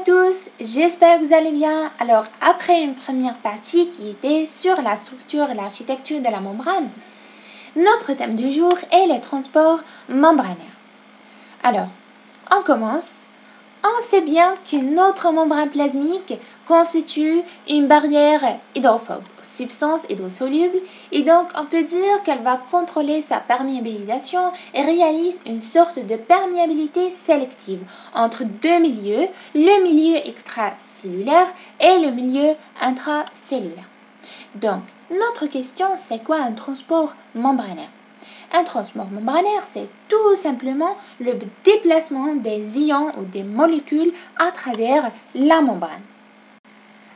tous, j'espère que vous allez bien. Alors, après une première partie qui était sur la structure et l'architecture de la membrane, notre thème du jour est les transports membranaires. Alors, on commence. On sait bien que notre membrane plasmique constitue une barrière hydrophobe, substance hydrosoluble, et donc on peut dire qu'elle va contrôler sa perméabilisation et réalise une sorte de perméabilité sélective entre deux milieux, le milieu extracellulaire et le milieu intracellulaire. Donc, notre question, c'est quoi un transport membranaire? Un transport membranaire, c'est tout simplement le déplacement des ions ou des molécules à travers la membrane.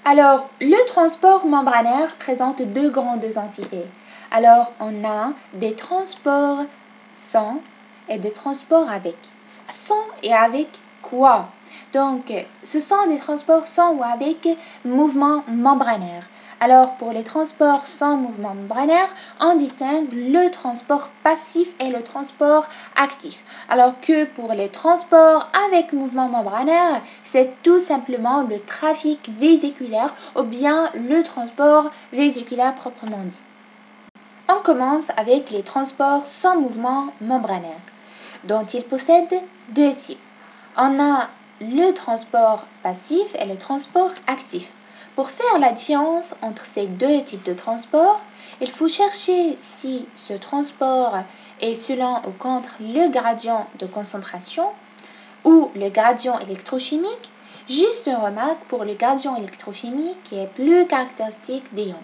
Alors, le transport membranaire présente deux grandes entités. Alors, on a des transports sans et des transports avec. Sans et avec quoi? Donc, ce sont des transports sans ou avec mouvement membranaire. Alors, pour les transports sans mouvement membranaire, on distingue le transport passif et le transport actif. Alors que pour les transports avec mouvement membranaire, c'est tout simplement le trafic vésiculaire ou bien le transport vésiculaire proprement dit. On commence avec les transports sans mouvement membranaire, dont ils possèdent deux types. On a le transport passif et le transport actif. Pour faire la différence entre ces deux types de transport, il faut chercher si ce transport est selon ou contre le gradient de concentration ou le gradient électrochimique. Juste une remarque pour le gradient électrochimique qui est plus caractéristique des ions.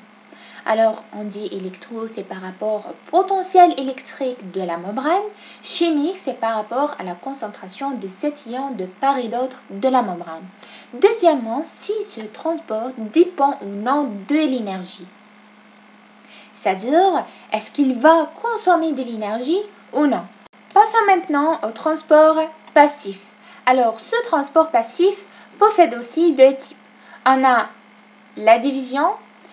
Alors, on dit électro, c'est par rapport au potentiel électrique de la membrane. Chimique, c'est par rapport à la concentration de cet ion de part et d'autre de la membrane. Deuxièmement, si ce transport dépend ou non de l'énergie. C'est-à-dire, est-ce qu'il va consommer de l'énergie ou non? Passons maintenant au transport passif. Alors, ce transport passif possède aussi deux types. On a la division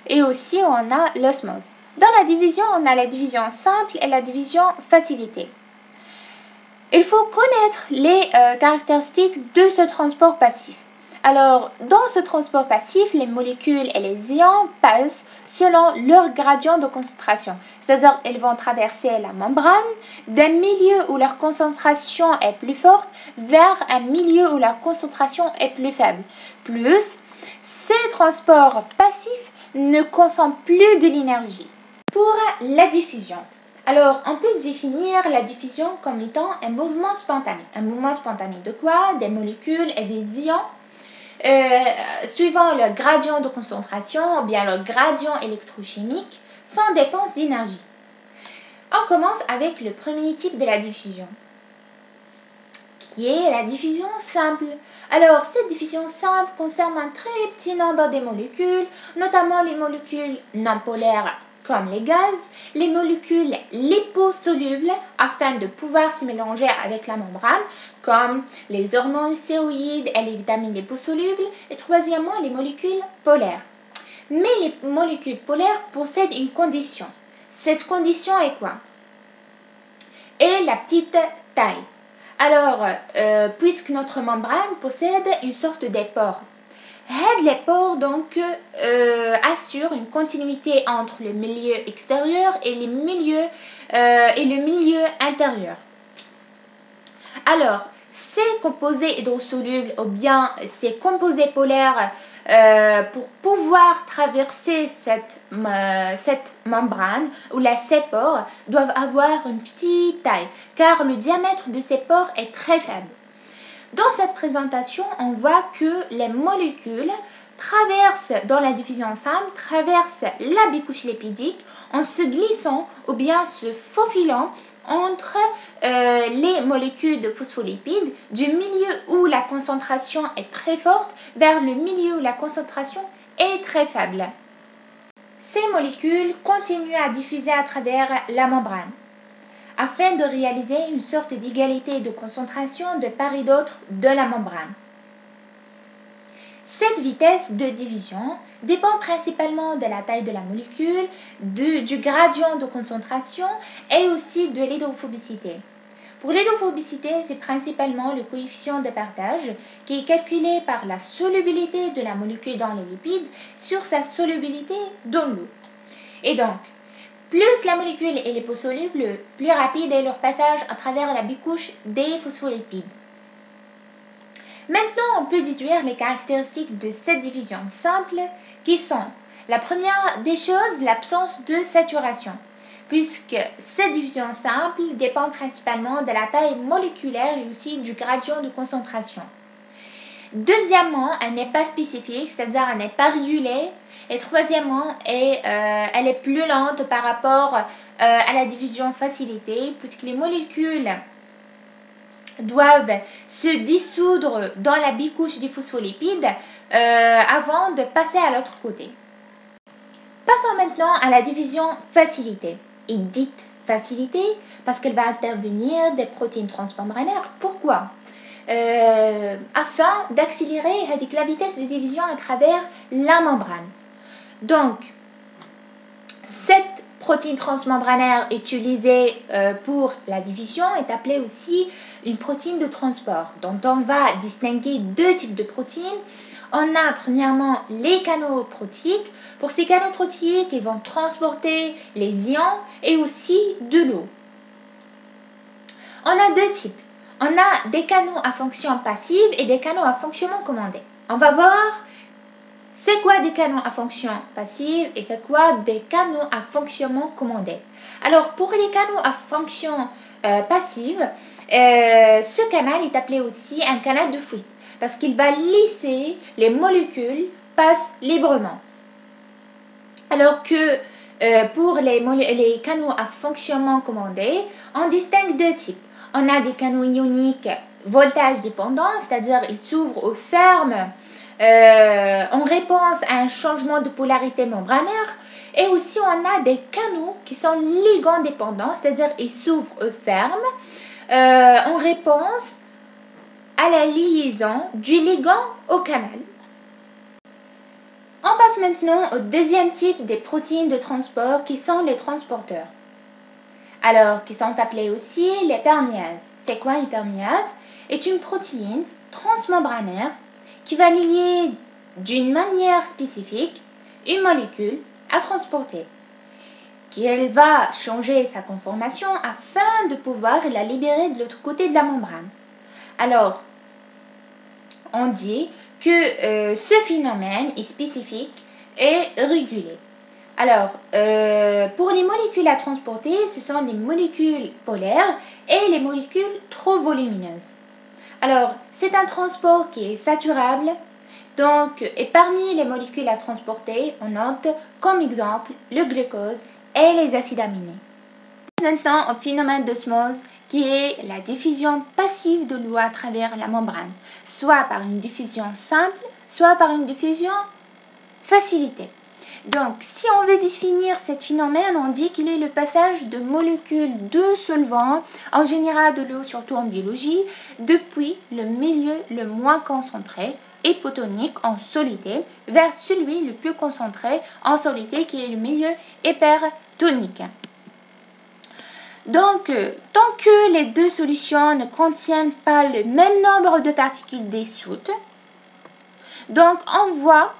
et aussi on a l'osmose. Dans la division, on a la division simple et la division facilitée. Il faut connaître les caractéristiques de ce transport passif. Alors, dans ce transport passif, les molécules et les ions passent selon leur gradient de concentration. C'est-à-dire, ils vont traverser la membrane d'un milieu où leur concentration est plus forte vers un milieu où leur concentration est plus faible. Plus, ces transports passifs ne consomment plus de l'énergie. Pour la diffusion. Alors, on peut définir la diffusion comme étant un mouvement spontané. Un mouvement spontané de quoi? Des molécules et des ions suivant le gradient de concentration ou bien le gradient électrochimique sans dépense d'énergie. On commence avec le premier type de la diffusion, qui est la diffusion simple. Alors, cette diffusion simple concerne un très petit nombre de molécules, notamment les molécules non polaires comme les gaz, les molécules liposolubles afin de pouvoir se mélanger avec la membrane, comme les hormones stéroïdes et les vitamines liposolubles, et troisièmement, les molécules polaires. Mais les molécules polaires possèdent une condition. Cette condition est quoi? Et la petite taille. Alors, puisque notre membrane possède une sorte de pores, les pores donc assurent une continuité entre le milieu extérieur et le milieu intérieur. Alors, ces composés hydrosolubles ou bien ces composés polaires pour pouvoir traverser cette membrane ou ces pores doivent avoir une petite taille car le diamètre de ces pores est très faible. Dans cette présentation, on voit que les molécules traversent, dans la diffusion simple, traversent la bicouche lipidique en se glissant ou bien se faufilant entre les molécules de phospholipides du milieu où la concentration est très forte vers le milieu où la concentration est très faible. Ces molécules continuent à diffuser à travers la membrane, afin de réaliser une sorte d'égalité de concentration de part et d'autre de la membrane. Cette vitesse de division dépend principalement de la taille de la molécule, du gradient de concentration et aussi de l'hydrophobicité. Pour l'hydrophobicité, c'est principalement le coefficient de partage qui est calculé par la solubilité de la molécule dans les lipides sur sa solubilité dans l'eau. Et donc, plus la molécule est liposoluble, plus rapide est leur passage à travers la bicouche des phospholipides. Maintenant, on peut déduire les caractéristiques de cette division simple qui sont la première des choses, l'absence de saturation, puisque cette division simple dépend principalement de la taille moléculaire et aussi du gradient de concentration. Deuxièmement, elle n'est pas spécifique, c'est-à-dire elle n'est pas régulée. Et troisièmement, elle est plus lente par rapport à la division facilitée, puisque les molécules doivent se dissoudre dans la bicouche des phospholipides avant de passer à l'autre côté. Passons maintenant à la division facilitée. Et dite facilitée parce qu'elle va intervenir des protéines transmembranaires. Pourquoi ? Afin d'accélérer la vitesse de division à travers la membrane. Donc, cette protéine transmembranaire utilisée pour la division est appelée aussi une protéine de transport, dont on va distinguer deux types de protéines. On a premièrement les canaux protéiques. Pour ces canaux protéiques, ils vont transporter les ions et aussi de l'eau. On a deux types. On a des canaux à fonction passive et des canaux à fonctionnement commandé. On va voir c'est quoi des canaux à fonction passive et c'est quoi des canaux à fonctionnement commandé. Alors pour les canaux à fonction passive, ce canal est appelé aussi un canal de fuite parce qu'il va laisser les molécules passer librement. Alors que pour les canaux à fonctionnement commandé, on distingue deux types. On a des canaux ioniques voltage dépendants, c'est-à-dire ils s'ouvrent ou ferment en réponse à un changement de polarité membranaire. Et aussi on a des canaux qui sont ligand dépendants, c'est-à-dire ils s'ouvrent ou ferment en réponse à la liaison du ligand au canal. On passe maintenant au deuxième type des protéines de transport qui sont les transporteurs. Alors, qui sont appelés aussi les perméases. C'est quoi une perméase? C'est une protéine transmembranaire qui va lier d'une manière spécifique une molécule à transporter. Elle va changer sa conformation afin de pouvoir la libérer de l'autre côté de la membrane. Alors, on dit que ce phénomène est spécifique et régulé. Alors, pour les molécules à transporter, ce sont les molécules polaires et les molécules trop volumineuses. Alors, c'est un transport qui est saturable. Donc, et parmi les molécules à transporter, on note comme exemple le glucose et les acides aminés. Maintenant, au phénomène d'osmose, qui est la diffusion passive de l'eau à travers la membrane, soit par une diffusion simple, soit par une diffusion facilitée. Donc, si on veut définir ce phénomène, on dit qu'il est le passage de molécules de solvants, en général de l'eau, surtout en biologie, depuis le milieu le moins concentré, hypotonique en soluté, vers celui le plus concentré en soluté, qui est le milieu hypertonique. Donc, tant que les deux solutions ne contiennent pas le même nombre de particules dissoutes, donc on voit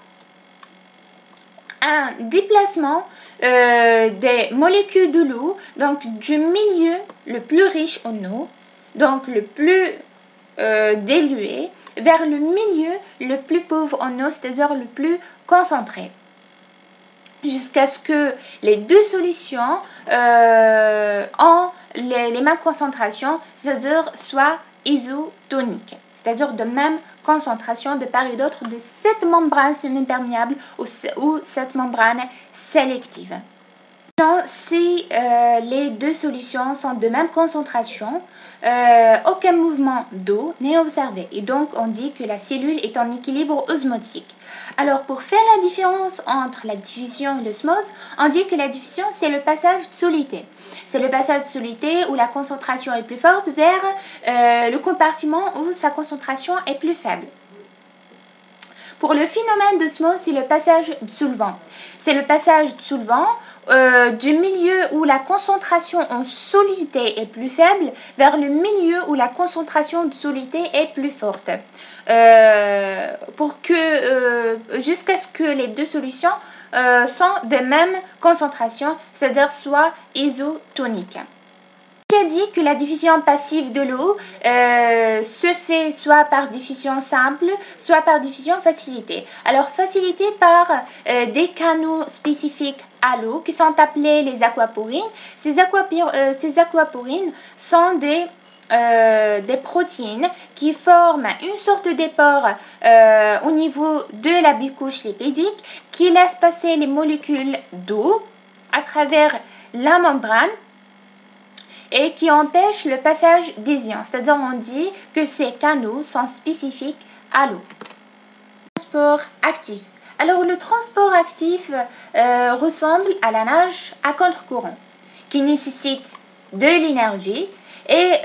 un déplacement des molécules de l'eau, donc du milieu le plus riche en eau, donc le plus dilué, vers le milieu le plus pauvre en eau, c'est-à-dire le plus concentré, jusqu'à ce que les deux solutions ont les mêmes concentrations, c'est-à-dire soit isotoniques, c'est-à-dire de même concentration de part et d'autre de cette membrane semi-perméable ou cette membrane sélective. Si les deux solutions sont de même concentration, aucun mouvement d'eau n'est observé et donc on dit que la cellule est en équilibre osmotique. Alors pour faire la différence entre la diffusion et l'osmose, on dit que la diffusion c'est le passage de soluté. C'est le passage de soluté où la concentration est plus forte vers le compartiment où sa concentration est plus faible. Pour le phénomène d'osmose, c'est le passage de solvant. C'est le passage de solvant du milieu où la concentration en soluté est plus faible vers le milieu où la concentration de soluté est plus forte. Jusqu'à ce que les deux solutions sont de même concentration, c'est-à-dire soit isotoniques. J'ai dit que la diffusion passive de l'eau se fait soit par diffusion simple, soit par diffusion facilitée. Alors facilitée par des canaux spécifiques à l'eau qui sont appelés les aquaporines. Ces aquaporines sont des protéines qui forment une sorte de pore au niveau de la bicouche lipédique qui laisse passer les molécules d'eau à travers la membrane et qui empêche le passage des ions. C'est-à-dire on dit que ces canaux sont spécifiques à l'eau. Transport actif. Alors le transport actif ressemble à la nage à contre-courant qui nécessite de l'énergie et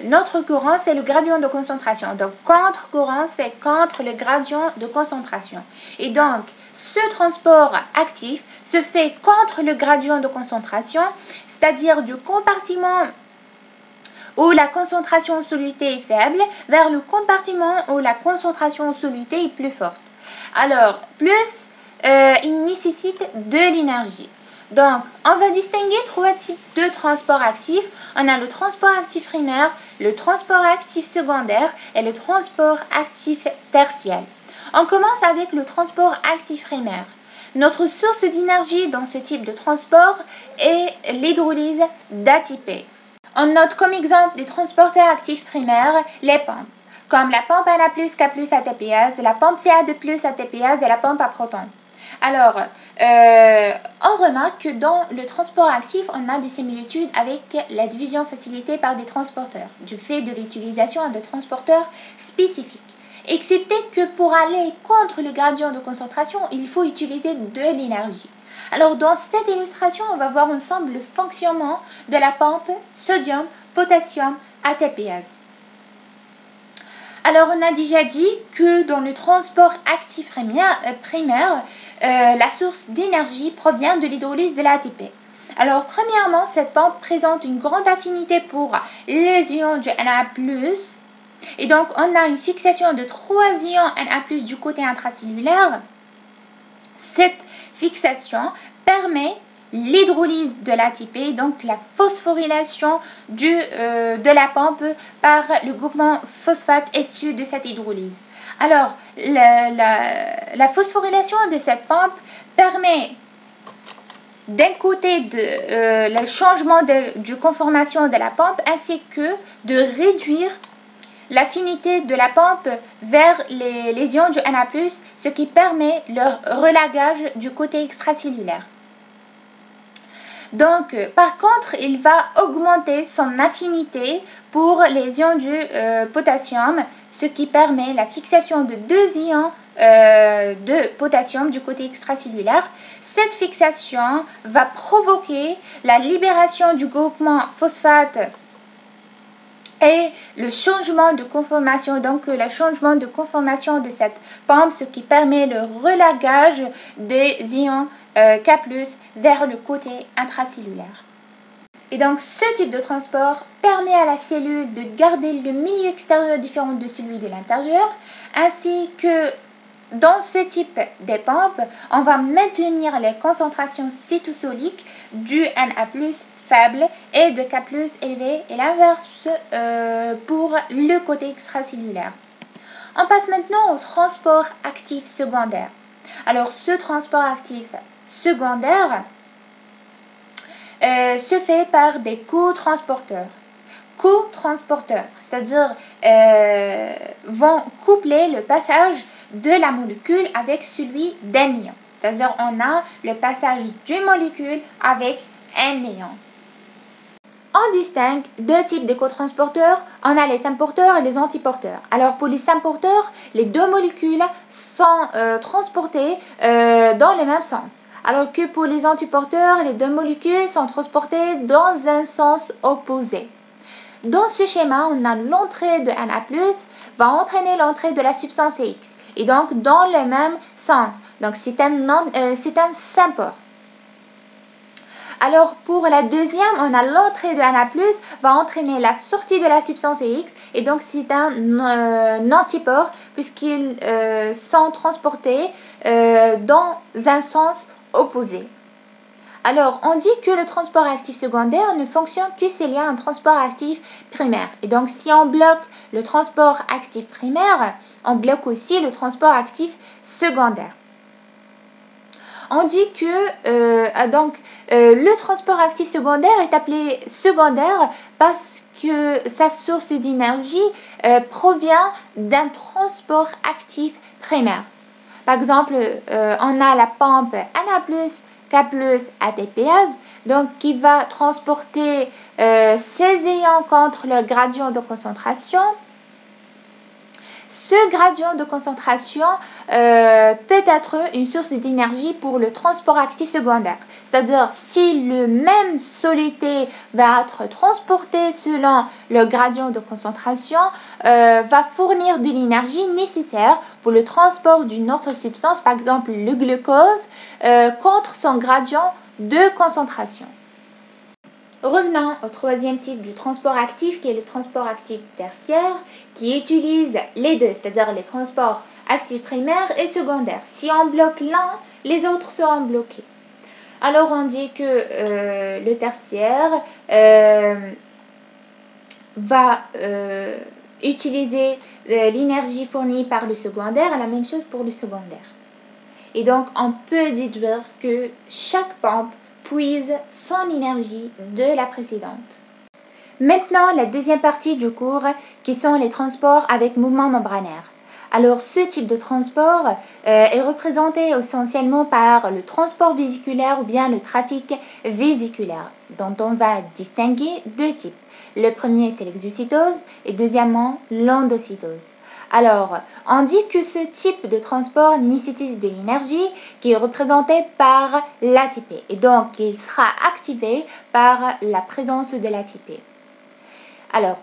notre courant c'est le gradient de concentration. Donc contre-courant c'est contre le gradient de concentration. Et donc ce transport actif se fait contre le gradient de concentration, c'est-à-dire du compartiment où la concentration en soluté est faible vers le compartiment où la concentration en soluté est plus forte. Alors, plus il nécessite de l'énergie. Donc, on va distinguer trois types de transport actif. On a le transport actif primaire, le transport actif secondaire et le transport actif tertiaire. On commence avec le transport actif primaire. Notre source d'énergie dans ce type de transport est l'hydrolyse d'ATP. On note comme exemple des transporteurs actifs primaires les pompes, comme la pompe Na+, K+, ATPase, la pompe Ca2+, ATPase et la pompe à protons. Alors, on remarque que dans le transport actif, on a des similitudes avec la division facilitée par des transporteurs, du fait de l'utilisation de transporteurs spécifiques. Excepté que pour aller contre le gradient de concentration, il faut utiliser de l'énergie. Alors dans cette illustration, on va voir ensemble le fonctionnement de la pompe sodium, potassium, ATPase. Alors on a déjà dit que dans le transport actif primaire, la source d'énergie provient de l'hydrolyse de l'ATP. Alors premièrement, cette pompe présente une grande affinité pour les ions du Na+, et donc on a une fixation de 3 ions Na+, du côté intracellulaire. Cette fixation permet l'hydrolyse de l'ATP, donc la phosphorylation de la pompe par le groupement phosphate issu de cette hydrolyse. Alors, la phosphorylation de cette pompe permet d'un côté le changement du conformation de la pompe ainsi que de réduire l'affinité de la pompe vers les ions du Na+, ce qui permet leur relagage du côté extracellulaire. Donc, par contre, il va augmenter son affinité pour les ions du potassium, ce qui permet la fixation de 2 ions de potassium du côté extracellulaire. Cette fixation va provoquer la libération du groupement phosphate et le changement de conformation, donc le changement de conformation de cette pompe, ce qui permet le relagage des ions K+, vers le côté intracellulaire. Et donc ce type de transport permet à la cellule de garder le milieu extérieur différent de celui de l'intérieur, ainsi que dans ce type de pompe, on va maintenir les concentrations cytosoliques du Na+, faible et de K+ élevé et l'inverse pour le côté extracellulaire. On passe maintenant au transport actif secondaire. Alors ce transport actif secondaire se fait par des cotransporteurs. Co-transporteurs, c'est-à-dire vont coupler le passage de la molécule avec celui d'un ion. C'est-à-dire on a le passage d'une molécule avec un ion. On distingue deux types de cotransporteurs. On a les symporteurs et les antiporteurs. Alors pour les symporteurs, les deux molécules sont transportées dans le même sens. Alors que pour les antiporteurs, les deux molécules sont transportées dans un sens opposé. Dans ce schéma, on a l'entrée de Na+, va entraîner l'entrée de la substance X. Et donc dans le même sens. Donc c'est un sympore. Alors pour la deuxième, on a l'entrée de Na+, va entraîner la sortie de la substance X et donc c'est un antipore puisqu'ils sont transportés dans un sens opposé. Alors, on dit que le transport actif secondaire ne fonctionne que s'il y a un transport actif primaire. Et donc, si on bloque le transport actif primaire, on bloque aussi le transport actif secondaire. On dit que le transport actif secondaire est appelé secondaire parce que sa source d'énergie provient d'un transport actif primaire. Par exemple, on a la pompe Na+, K+, ATPase, donc qui va transporter ces ions contre le gradient de concentration. Ce gradient de concentration peut être une source d'énergie pour le transport actif secondaire. C'est-à-dire, si le même soluté va être transporté selon le gradient de concentration, va fournir de l'énergie nécessaire pour le transport d'une autre substance, par exemple le glucose, contre son gradient de concentration. Revenons au troisième type du transport actif qui est le transport actif tertiaire qui utilise les deux, c'est-à-dire les transports actifs primaires et secondaires. Si on bloque l'un, les autres seront bloqués. Alors on dit que le tertiaire va utiliser l'énergie fournie par le secondaire et la même chose pour le secondaire. Et donc on peut déduire que chaque pompe puise son énergie de la précédente. Maintenant, la deuxième partie du cours qui sont les transports avec mouvement membranaire. Alors, ce type de transport est représenté essentiellement par le transport vésiculaire ou bien le trafic vésiculaire, dont on va distinguer deux types. Le premier, c'est l'exocytose et deuxièmement, l'endocytose. Alors, on dit que ce type de transport nécessite de l'énergie qui est représentée par l'ATP et donc il sera activé par la présence de l'ATP. Alors,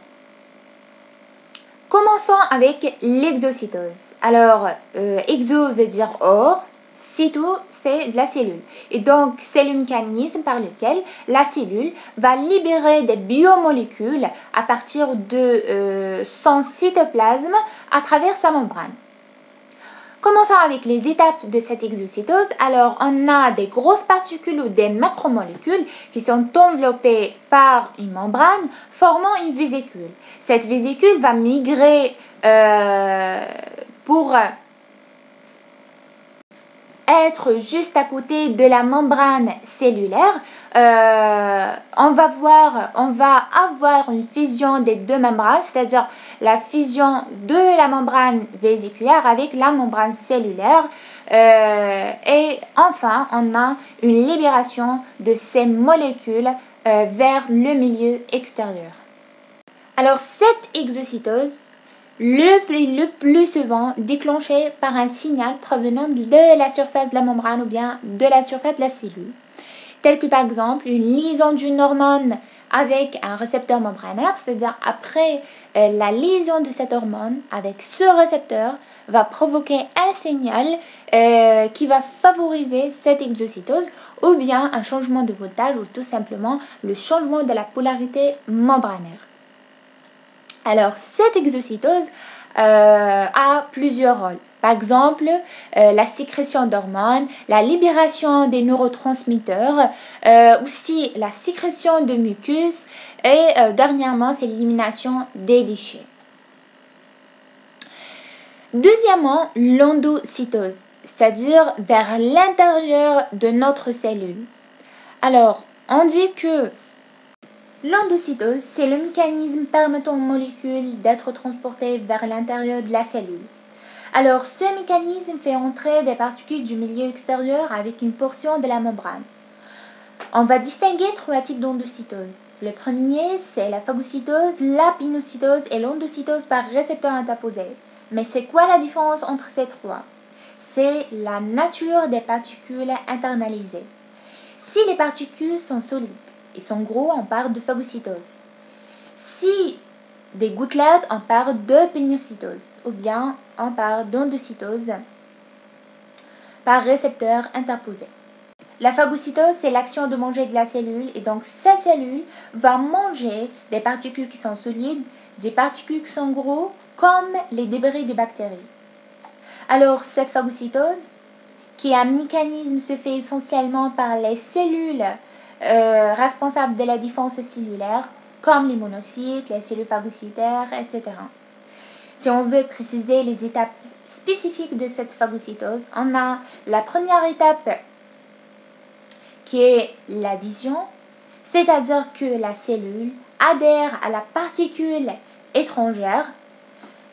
commençons avec l'exocytose. Alors, exo veut dire hors, cyto c'est de la cellule. Et donc, c'est le mécanisme par lequel la cellule va libérer des biomolécules à partir de son cytoplasme à travers sa membrane. Commençons avec les étapes de cette exocytose. Alors, on a des grosses particules ou des macromolécules qui sont enveloppées par une membrane formant une vésicule. Cette vésicule va migrer pour être juste à côté de la membrane cellulaire. On va avoir une fusion des deux membranes, c'est-à-dire la fusion de la membrane vésiculaire avec la membrane cellulaire. Et enfin, on a une libération de ces molécules vers le milieu extérieur. Alors, cette exocytose le plus souvent déclenché par un signal provenant de la surface de la membrane ou bien de la surface de la cellule, tel que par exemple une liaison d'une hormone avec un récepteur membranaire, c'est-à-dire après la liaison de cette hormone avec ce récepteur va provoquer un signal qui va favoriser cette exocytose ou bien un changement de voltage ou tout simplement le changement de la polarité membranaire. Alors, cette exocytose a plusieurs rôles. Par exemple, la sécrétion d'hormones, la libération des neurotransmetteurs, aussi la sécrétion de mucus et dernièrement, c'est l'élimination des déchets. Deuxièmement, l'endocytose, c'est-à-dire vers l'intérieur de notre cellule. Alors, on dit que l'endocytose, c'est le mécanisme permettant aux molécules d'être transportées vers l'intérieur de la cellule. Alors, ce mécanisme fait entrer des particules du milieu extérieur avec une portion de la membrane. On va distinguer trois types d'endocytose. Le premier, c'est la phagocytose, la pinocytose et l'endocytose par récepteur interposé. Mais c'est quoi la différence entre ces trois? C'est la nature des particules internalisées. Si les particules sont solides, et sont gros, on parle de phagocytose. Si des gouttelettes, on parle de pinocytose. Ou bien, on parle d'endocytose par récepteur interposé. La phagocytose, c'est l'action de manger de la cellule et donc cette cellule va manger des particules qui sont solides, des particules qui sont gros, comme les débris des bactéries. Alors cette phagocytose, qui est un mécanisme, se fait essentiellement par les cellules responsables de la défense cellulaire, comme les monocytes, les cellules phagocytaires, etc. Si on veut préciser les étapes spécifiques de cette phagocytose, on a la première étape qui est l'adhésion, c'est-à-dire que la cellule adhère à la particule étrangère.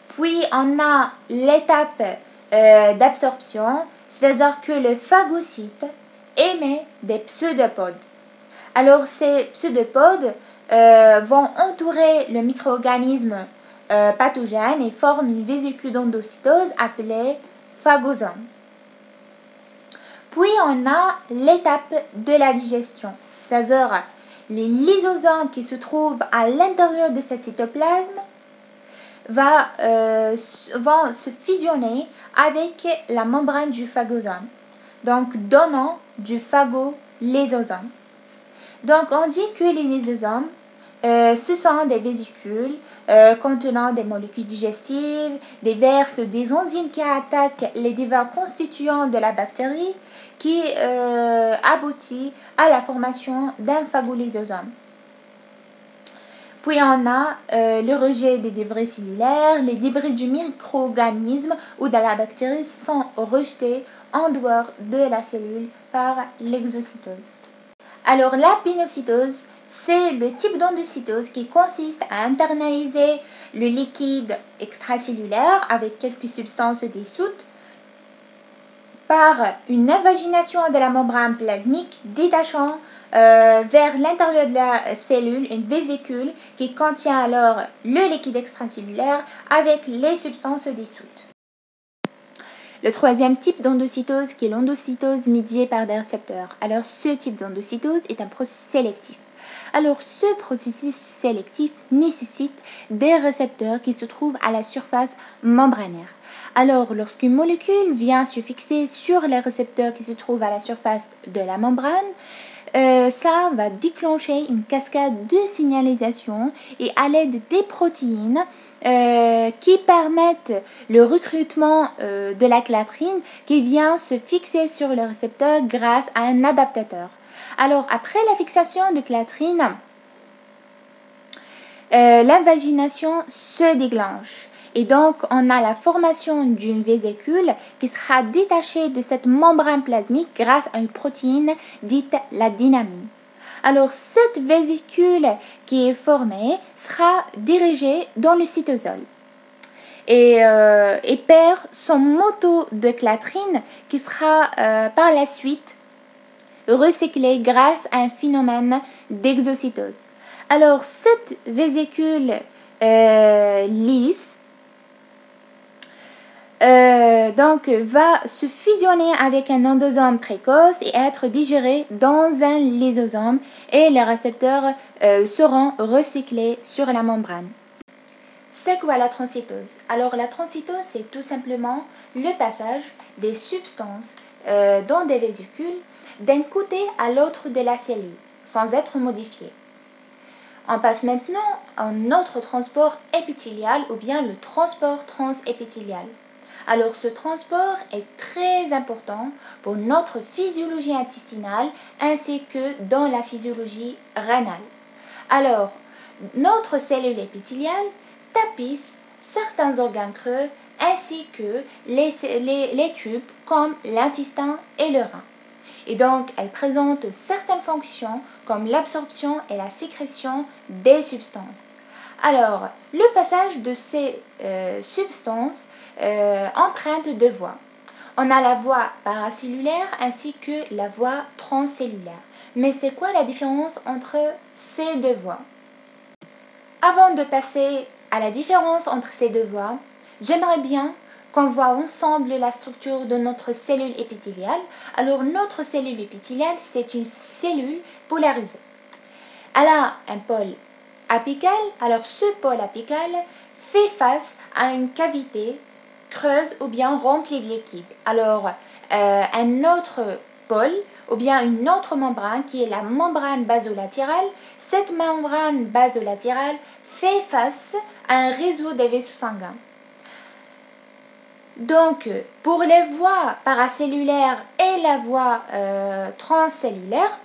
Puis on a l'étape d'absorption, c'est-à-dire que le phagocyte émet des pseudopodes. Alors ces pseudopodes vont entourer le micro-organisme pathogène et forment une vésicule d'endocytose appelée phagosome. Puis on a l'étape de la digestion, c'est-à-dire les lysosomes qui se trouvent à l'intérieur de ce cytoplasme vont se fusionner avec la membrane du phagosome, donc donnant du phagolysosome. Donc on dit que les lysosomes, ce sont des vésicules contenant des molécules digestives, des enzymes qui attaquent les divers constituants de la bactérie qui aboutit à la formation d'un phagolysosome. Puis on a le rejet des débris cellulaires, les débris du micro-organisme ou de la bactérie sont rejetés en dehors de la cellule par l'exocytose. Alors la pinocytose, c'est le type d'endocytose qui consiste à internaliser le liquide extracellulaire avec quelques substances dissoutes par une invagination de la membrane plasmique détachant vers l'intérieur de la cellule une vésicule qui contient alors le liquide extracellulaire avec les substances dissoutes. Le troisième type d'endocytose qui est l'endocytose médiée par des récepteurs. Alors ce type d'endocytose est un processus sélectif. Alors ce processus sélectif nécessite des récepteurs qui se trouvent à la surface membranaire. Alors lorsqu'une molécule vient se fixer sur les récepteurs qui se trouvent à la surface de la membrane, ça va déclencher une cascade de signalisation et à l'aide des protéines qui permettent le recrutement de la clatrine qui vient se fixer sur le récepteur grâce à un adaptateur. Alors après la fixation de clatrine, l'invagination se déclenche. Et donc, on a la formation d'une vésicule qui sera détachée de cette membrane plasmique grâce à une protéine dite la dynamine. Alors, cette vésicule qui est formée sera dirigée dans le cytosol et perd son manteau de clatrine qui sera par la suite recyclé grâce à un phénomène d'exocytose. Alors, cette vésicule lisse va se fusionner avec un endosome précoce et être digéré dans un lysosome et les récepteurs seront recyclés sur la membrane. C'est quoi la transcytose? Alors la transcytose, c'est tout simplement le passage des substances dans des vésicules d'un côté à l'autre de la cellule, sans être modifiées. On passe maintenant à notre transport épithélial ou bien le transport transépithélial. Alors ce transport est très important pour notre physiologie intestinale ainsi que dans la physiologie rénale. Alors, notre cellule épithéliale tapisse certains organes creux ainsi que les tubes comme l'intestin et le rein. Et donc, elle présente certaines fonctions comme l'absorption et la sécrétion des substances. Alors, le passage de ces substances emprunte deux voies. On a la voie paracellulaire ainsi que la voie transcellulaire. Mais c'est quoi la différence entre ces deux voies? Avant de passer à la différence entre ces deux voies, j'aimerais bien qu'on voit ensemble la structure de notre cellule épithéliale. Alors, notre cellule épithéliale, c'est une cellule polarisée. Elle a un pôle apical. Alors, ce pôle apical fait face à une cavité creuse ou bien remplie de liquide. Alors, un autre pôle ou bien une autre membrane qui est la membrane basolatérale. Cette membrane basolatérale fait face à un réseau des vaisseaux sanguins. Donc, pour les voies paracellulaires et la voie transcellulaire,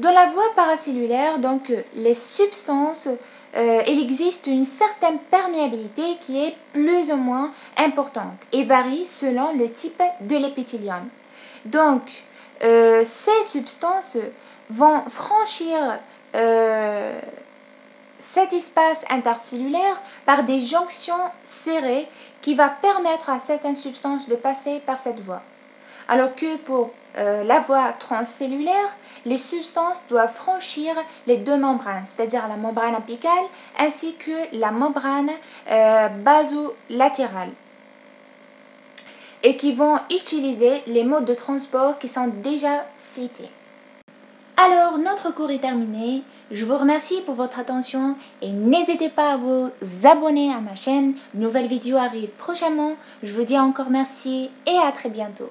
dans la voie paracellulaire, donc les substances, il existe une certaine perméabilité qui est plus ou moins importante et varie selon le type de l'épithélium. Donc, ces substances vont franchir cet espace intercellulaire par des jonctions serrées qui va permettre à certaines substances de passer par cette voie. Alors que pour la voie transcellulaire, les substances doivent franchir les deux membranes, c'est-à-dire la membrane apicale ainsi que la membrane basolatérale, et qui vont utiliser les modes de transport qui sont déjà cités. Alors, notre cours est terminé. Je vous remercie pour votre attention et n'hésitez pas à vous abonner à ma chaîne. Une nouvelle vidéo arrive prochainement. Je vous dis encore merci et à très bientôt.